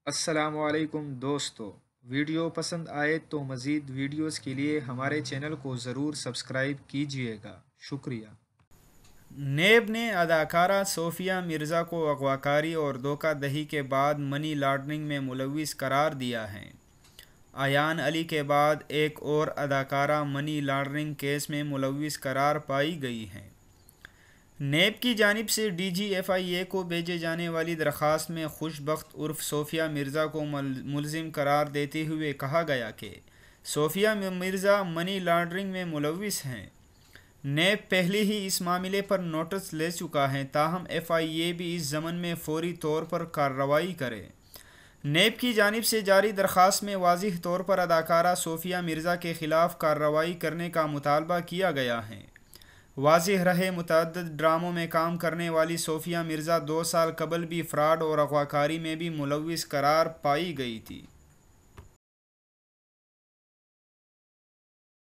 السلام علیکم دوستو، ویڈیو پسند آئے تو مزید ویڈیوز کے لیے ہمارے چینل کو ضرور سبسکرائب کیجیے گا، شکریہ۔ نیب نے اداکارہ صوفیہ مرزا کو اغواکاری اور دھوکہ دہی کے بعد منی لانڈرنگ میں ملوث قرار دیا ہے۔ ایان علی کے بعد ایک اور اداکارہ منی لانڈرنگ کیس میں ملوث قرار پائی گئی ہیں۔ نیب کی جانب سے ڈی جی ایف آئی اے کو بھیجے جانے والی درخواست میں خوش بخت عرف صوفیہ مرزا کو ملزم قرار دیتے ہوئے کہا گیا کہ صوفیہ مرزا منی لانڈرنگ میں ملوث ہیں۔ نیب پہلے ہی اس معاملے پر نوٹس لے چکا ہے، تاہم ایف آئی اے بھی اس ضمن میں فوری طور پر کارروائی کرے۔ نیب کی جانب سے جاری درخواست میں واضح طور پر اداکارہ صوفیہ مرزا کے خلاف کارروائی کرنے کا مطالبہ کیا گیا ہے۔ واضح رہے، متعدد ڈراموں میں کام کرنے والی صوفیہ مرزا 2 سال قبل بھی فراڈ اور اغواکاری میں بھی ملوث قرار پائی گئی تھی۔